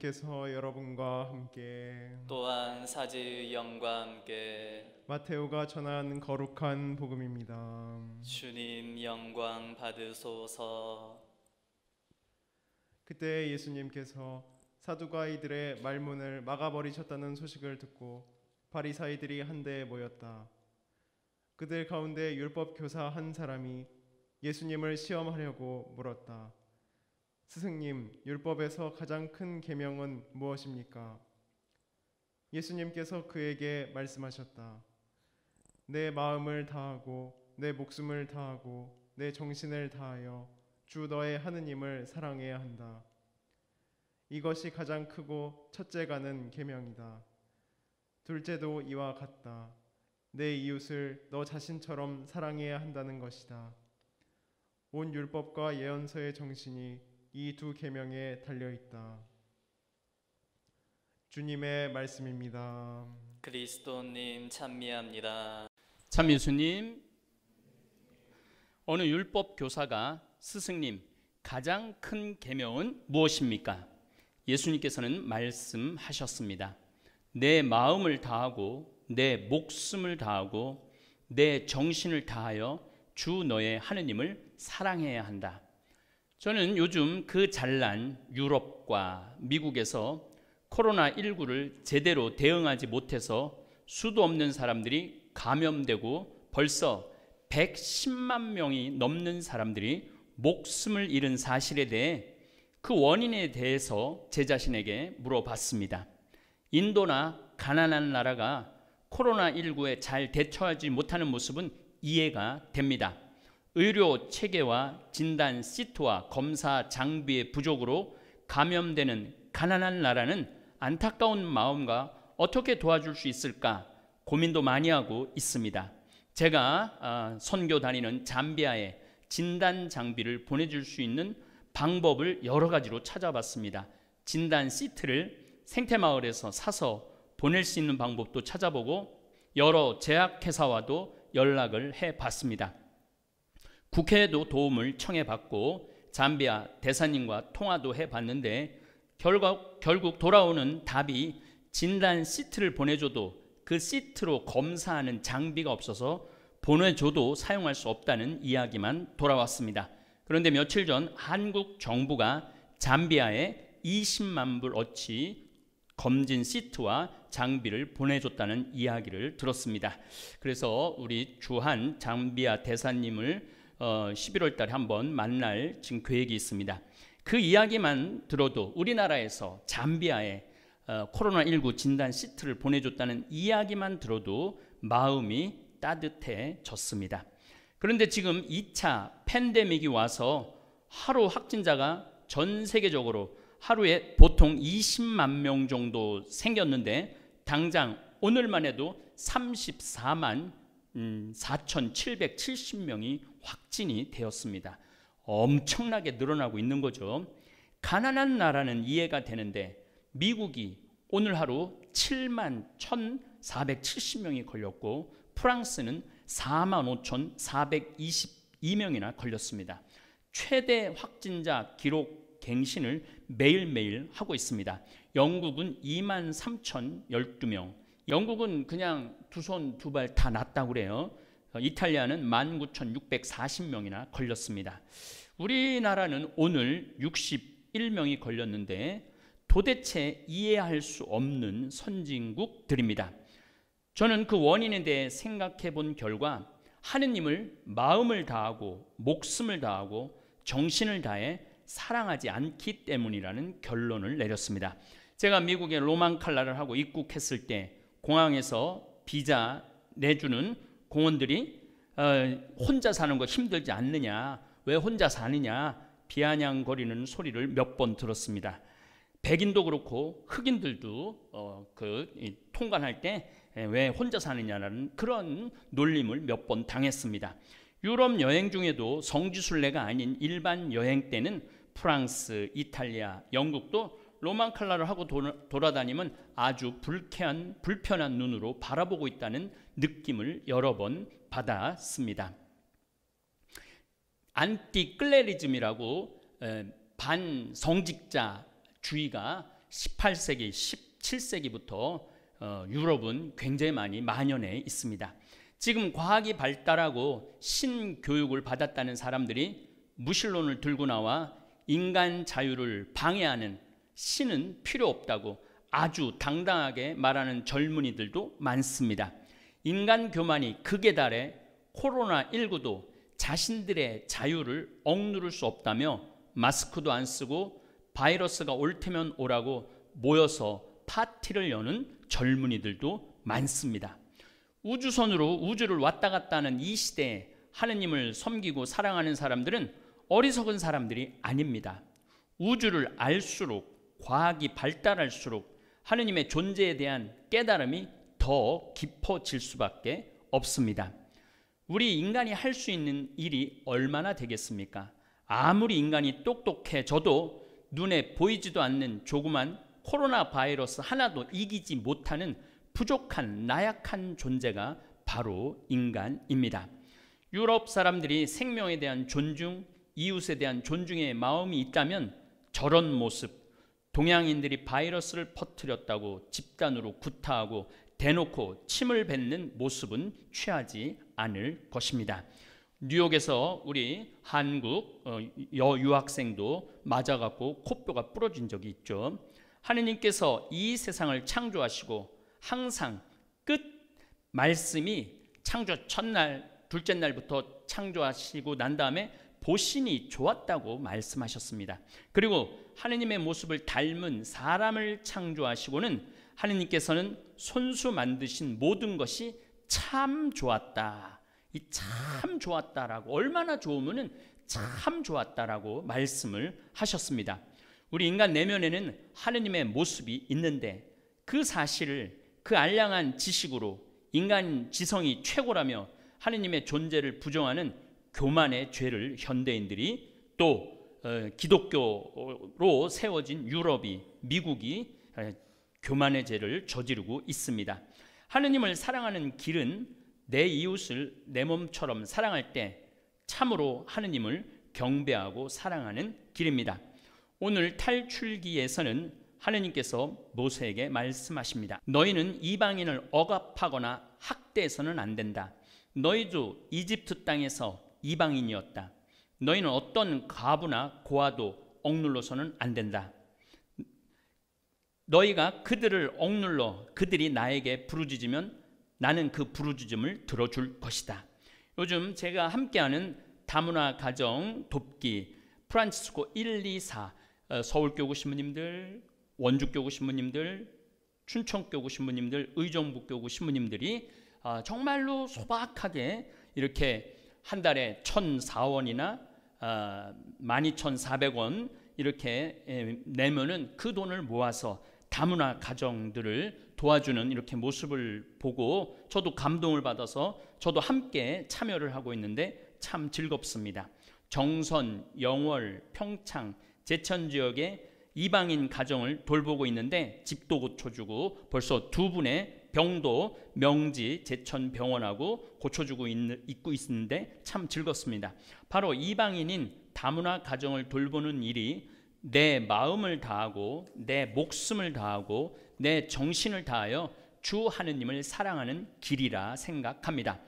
주님께서 여러분과 함께 또한 사제의 영과 함께 마테오가 전한 거룩한 복음입니다. 주님 영광 받으소서. 그때 예수님께서 사두가이들의 말문을 막아버리셨다는 소식을 듣고 바리사이들이 한데에 모였다. 그들 가운데 율법 교사 한 사람이 예수님을 시험하려고 물었다. 스승님, 율법에서 가장 큰 계명은 무엇입니까? 예수님께서 그에게 말씀하셨다. 내 마음을 다하고 내 목숨을 다하고 내 정신을 다하여 주 너의 하느님을 사랑해야 한다. 이것이 가장 크고 첫째가는 계명이다. 둘째도 이와 같다. 내 이웃을 너 자신처럼 사랑해야 한다는 것이다. 온 율법과 예언서의 정신이 이 두 계명에 달려 있다. 주님의 말씀입니다. 그리스도님 찬미합니다. 참 예수님, 어느 율법 교사가 스승님, 가장 큰 계명은 무엇입니까? 예수님께서는 말씀하셨습니다. 내 마음을 다하고 내 목숨을 다하고 내 정신을 다하여 주 너의 하느님을 사랑해야 한다. 저는 요즘 그 잘난 유럽과 미국에서 코로나19를 제대로 대응하지 못해서 수도 없는 사람들이 감염되고 벌써 110만 명이 넘는 사람들이 목숨을 잃은 사실에 대해 그 원인에 대해서 제 자신에게 물어봤습니다. 인도나 가난한 나라가 코로나19에 잘 대처하지 못하는 모습은 이해가 됩니다. 의료 체계와 진단 시트와 검사 장비의 부족으로 감염되는 가난한 나라는 안타까운 마음과 어떻게 도와줄 수 있을까 고민도 많이 하고 있습니다. 제가 선교 다니는 잠비아에 진단 장비를 보내줄 수 있는 방법을 여러 가지로 찾아봤습니다. 진단 시트를 생태마을에서 사서 보낼 수 있는 방법도 찾아보고 여러 제약회사와도 연락을 해봤습니다. 국회에도 도움을 청해봤고 잠비아 대사님과 통화도 해봤는데 결국 돌아오는 답이 진단 시트를 보내줘도 그 시트로 검사하는 장비가 없어서 보내줘도 사용할 수 없다는 이야기만 돌아왔습니다. 그런데 며칠 전 한국 정부가 잠비아에 20만 불어치 검진 시트와 장비를 보내줬다는 이야기를 들었습니다. 그래서 우리 주한 잠비아 대사님을 11월 달에 한번 만날 지금 계획이 있습니다. 그 이야기만 들어도 우리나라에서 잠비아에 코로나19 진단 시트를 보내줬다는 이야기만 들어도 마음이 따뜻해졌습니다. 그런데 지금 2차 팬데믹이 와서 하루 확진자가 전 세계적으로 하루에 보통 20만 명 정도 생겼는데 당장 오늘만 해도 34만 4,770명이 확진이 되었습니다. 엄청나게 늘어나고 있는 거죠. 가난한 나라는 이해가 되는데 미국이 오늘 하루 7만 1,470명이 걸렸고 프랑스는 4만 5,422명이나 걸렸습니다. 최대 확진자 기록 갱신을 매일매일 하고 있습니다. 영국은 2만 3,012명. 영국은 그냥 두 손 두 발 다 났다고 그래요. 이탈리아는 19,640명이나 걸렸습니다. 우리나라는 오늘 61명이 걸렸는데 도대체 이해할 수 없는 선진국들입니다. 저는 그 원인에 대해 생각해 본 결과 하느님을 마음을 다하고 목숨을 다하고 정신을 다해 사랑하지 않기 때문이라는 결론을 내렸습니다. 제가 미국에 로만 칼라를 하고 입국했을 때 공항에서 비자 내주는 공원들이 혼자 사는 거 힘들지 않느냐, 왜 혼자 사느냐 비아냥거리는 소리를 몇 번 들었습니다. 백인도 그렇고 흑인들도 통관할 때 왜 혼자 사느냐라는 그런 놀림을 몇 번 당했습니다. 유럽 여행 중에도 성지순례가 아닌 일반 여행 때는 프랑스, 이탈리아, 영국도 로만 칼라를 하고 돌아다니면 아주 불편한 눈으로 바라보고 있다는 느낌을 여러 번 받았습니다. 안티클레리즘이라고 반성직자주의가 18세기, 17세기부터 유럽은 굉장히 많이 만연해 있습니다. 지금 과학이 발달하고 신교육을 받았다는 사람들이 무신론을 들고 나와 인간 자유를 방해하는 신은 필요 없다고 아주 당당하게 말하는 젊은이들도 많습니다. 인간 교만이 극에 달해 코로나19도 자신들의 자유를 억누를 수 없다며 마스크도 안 쓰고 바이러스가 올 테면 오라고 모여서 파티를 여는 젊은이들도 많습니다. 우주선으로 우주를 왔다 갔다 하는 이 시대에 하느님을 섬기고 사랑하는 사람들은 어리석은 사람들이 아닙니다. 우주를 알수록, 과학이 발달할수록 하느님의 존재에 대한 깨달음이 더 깊어질 수밖에 없습니다. 우리 인간이 할 수 있는 일이 얼마나 되겠습니까? 아무리 인간이 똑똑해져도 눈에 보이지도 않는 조그만 코로나 바이러스 하나도 이기지 못하는 부족한 나약한 존재가 바로 인간입니다. 유럽 사람들이 생명에 대한 존중, 이웃에 대한 존중의 마음이 있다면 저런 모습, 동양인들이 바이러스를 퍼뜨렸다고 집단으로 구타하고 대놓고 침을 뱉는 모습은 취하지 않을 것입니다. 뉴욕에서 우리 한국 여유학생도 맞아갖고 코뼈가 부러진 적이 있죠. 하느님께서 이 세상을 창조하시고 항상 끝 말씀이 창조 첫날, 둘째 날부터 창조하시고 난 다음에 보시니 좋았다고 말씀하셨습니다. 그리고 하느님의 모습을 닮은 사람을 창조하시고는 하느님께서는 손수 만드신 모든 것이 참 좋았다. 이 참 좋았다라고, 얼마나 좋으면은 참 좋았다라고 말씀을 하셨습니다. 우리 인간 내면에는 하느님의 모습이 있는데 그 사실을 그 알량한 지식으로 인간 지성이 최고라며 하느님의 존재를 부정하는 교만의 죄를 현대인들이 또 기독교로 세워진 유럽이, 미국이 교만의 죄를 저지르고 있습니다. 하느님을 사랑하는 길은 내 이웃을 내 몸처럼 사랑할 때 참으로 하느님을 경배하고 사랑하는 길입니다. 오늘 탈출기에서는 하느님께서 모세에게 말씀하십니다. 너희는 이방인을 억압하거나 학대해서는 안 된다. 너희도 이집트 땅에서 이방인이었다. 너희는 어떤 과부나 고아도 억눌러서는 안 된다. 너희가 그들을 억눌러 그들이 나에게 부르짖으면 나는 그 부르짖음을 들어줄 것이다. 요즘 제가 함께하는 다문화 가정 돕기 프란치스코 124 서울교구 신부님들, 원주교구 신부님들, 춘천교구 신부님들, 의정부교구 신부님들이 정말로 소박하게 이렇게 한 달에 1,004원이나 12,400원 이렇게 내면은 그 돈을 모아서 다문화 가정들을 도와주는 이렇게 모습을 보고 저도 감동을 받아서 저도 함께 참여를 하고 있는데 참 즐겁습니다. 정선, 영월, 평창, 제천 지역의 이방인 가정을 돌보고 있는데 집도 고쳐주고 벌써 두 분의 병도 명지 제천 병원하고 고쳐주고 있고 있는데 참 즐겁습니다. 바로 이방인인 다문화 가정을 돌보는 일이 내 마음을 다하고 내 목숨을 다하고 내 정신을 다하여 주 하느님을 사랑하는 길이라 생각합니다.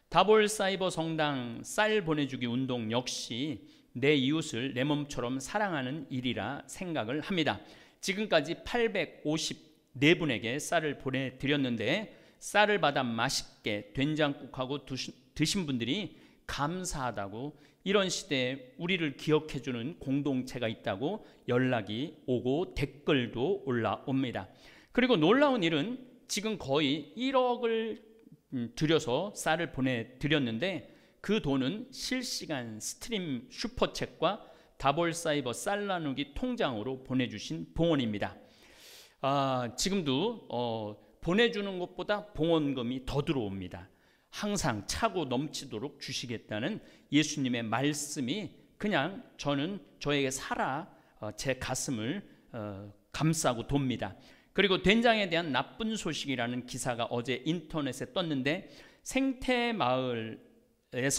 다볼사이버 성당 쌀 보내주기 운동 역시 내 이웃을 내 몸처럼 사랑하는 일이라 생각을 합니다. 지금까지 854분에게 쌀을 보내드렸는데 쌀을 받아 맛있게 된장국하고 드신 분들이 감사하다고, 이런 시대에 우리를 기억해주는 공동체가 있다고 연락이 오고 댓글도 올라옵니다. 그리고 놀라운 일은 지금 거의 1억을 들여서 쌀을 보내드렸는데 그 돈은 실시간 스트림 슈퍼챗과 다볼사이버 쌀 나누기 통장으로 보내주신 봉헌입니다. 지금도 보내주는 것보다 봉헌금이 더 들어옵니다. 항상 차고 넘치도록 주시겠다는 예수님의 말씀이 그냥 저에게 제 가슴을 감싸고 돕니다. 그리고 된장에 대한 나쁜 소식이라는 기사가 어제 인터넷에 떴는데 생태마을에서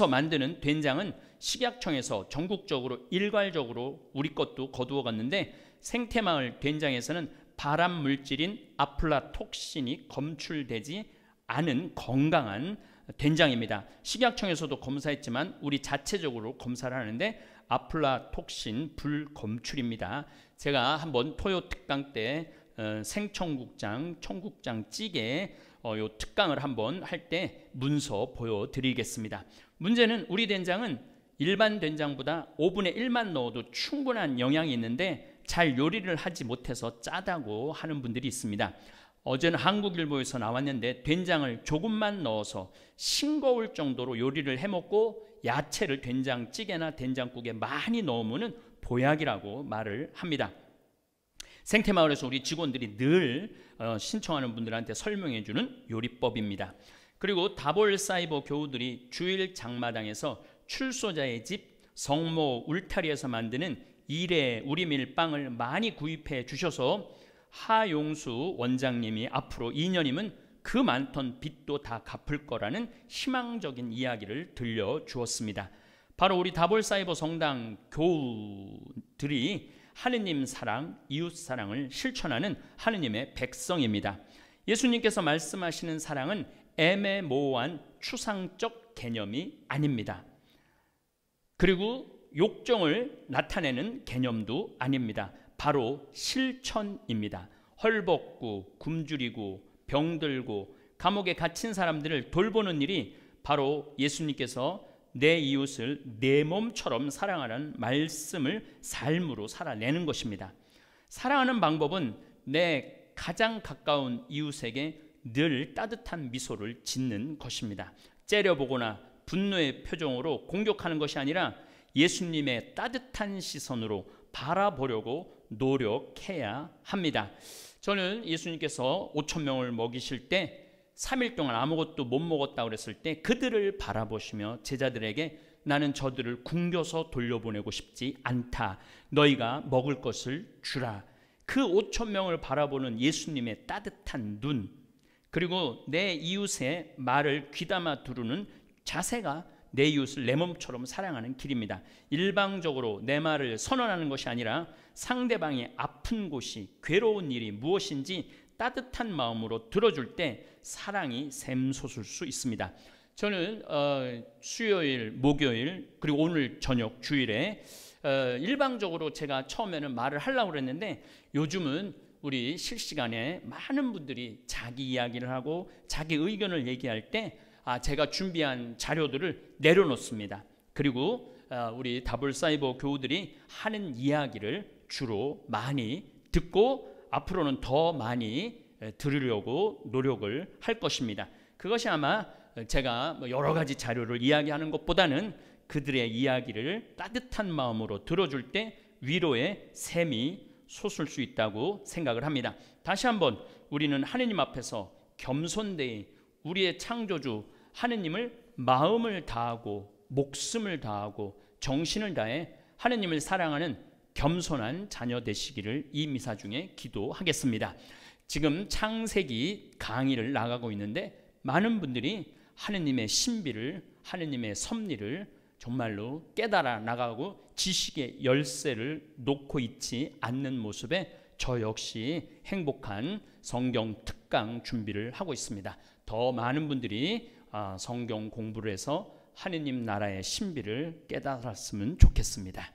만드는 된장은 식약청에서 전국적으로 일괄적으로 우리 것도 거두어 갔는데 생태마을 된장에서는 발암 물질인 아플라톡신이 검출되지 않은 건강한 된장입니다. 식약청에서도 검사했지만 우리 자체적으로 검사를 하는데 아플라톡신 불검출입니다. 제가 한번 토요 특강 때 생청국장, 청국장 찌개 요 특강을 한번 할 때 문서 보여드리겠습니다. 문제는 우리 된장은 일반 된장보다 5분의 1만 넣어도 충분한 영양이 있는데 잘 요리를 하지 못해서 짜다고 하는 분들이 있습니다. 어제는 한국일보에서 나왔는데 된장을 조금만 넣어서 싱거울 정도로 요리를 해먹고 야채를 된장찌개나 된장국에 많이 넣으면 보약이라고 말을 합니다. 생태마을에서 우리 직원들이 늘 신청하는 분들한테 설명해주는 요리법입니다. 그리고 다볼사이버 교우들이 주일 장마당에서 출소자의 집 성모 울타리에서 만드는 일회 우리밀 빵을 많이 구입해 주셔서 하용수 원장님이 앞으로 2년이면 그 많던 빚도 다 갚을 거라는 희망적인 이야기를 들려주었습니다. 바로 우리 다볼사이버 성당 교우들이 하느님 사랑, 이웃 사랑을 실천하는 하느님의 백성입니다. 예수님께서 말씀하시는 사랑은 애매모호한 추상적 개념이 아닙니다. 그리고 욕정을 나타내는 개념도 아닙니다. 바로 실천입니다. 헐벗고 굶주리고 병들고 감옥에 갇힌 사람들을 돌보는 일이 바로 예수님께서 내 이웃을 내 몸처럼 사랑하라는 말씀을 삶으로 살아내는 것입니다. 사랑하는 방법은 내 가장 가까운 이웃에게 늘 따뜻한 미소를 짓는 것입니다. 째려보거나 분노의 표정으로 공격하는 것이 아니라 예수님의 따뜻한 시선으로 바라보려고 노력해야 합니다. 저는 예수님께서 5,000명을 먹이실 때 3일 동안 아무것도 못 먹었다고 그랬을 때 그들을 바라보시며 제자들에게 나는 저들을 굶겨서 돌려보내고 싶지 않다. 너희가 먹을 것을 주라. 그 5,000명을 바라보는 예수님의 따뜻한 눈, 그리고 내 이웃의 말을 귀담아 두르는 자세가 내 이웃을 내 몸처럼 사랑하는 길입니다. 일방적으로 내 말을 선언하는 것이 아니라 상대방의 아픈 곳이, 괴로운 일이 무엇인지 따뜻한 마음으로 들어줄 때 사랑이 샘솟을 수 있습니다. 저는 수요일, 목요일, 그리고 오늘 저녁 주일에 일방적으로 제가 처음에는 말을 하려고 그랬는데 요즘은 우리 실시간에 많은 분들이 자기 이야기를 하고 자기 의견을 얘기할 때 제가 준비한 자료들을 내려놓습니다. 그리고 우리 다볼사이버 교우들이 하는 이야기를 주로 많이 듣고 앞으로는 더 많이 들으려고 노력을 할 것입니다. 그것이 아마 제가 여러 가지 자료를 이야기하는 것보다는 그들의 이야기를 따뜻한 마음으로 들어줄 때 위로의 샘이 솟을 수 있다고 생각을 합니다. 다시 한번 우리는 하느님 앞에서 겸손되이 우리의 창조주 하느님을 마음을 다하고 목숨을 다하고 정신을 다해 하느님을 사랑하는 겸손한 자녀 되시기를 이 미사 중에 기도하겠습니다. 지금 창세기 강의를 나가고 있는데 많은 분들이 하느님의 신비를, 하느님의 섭리를 정말로 깨달아 나가고 지식의 열쇠를 놓고 있지 않는 모습에 저 역시 행복한 성경 특강 준비를 하고 있습니다. 더 많은 분들이 성경 공부를 해서 하느님 나라의 신비를 깨달았으면 좋겠습니다.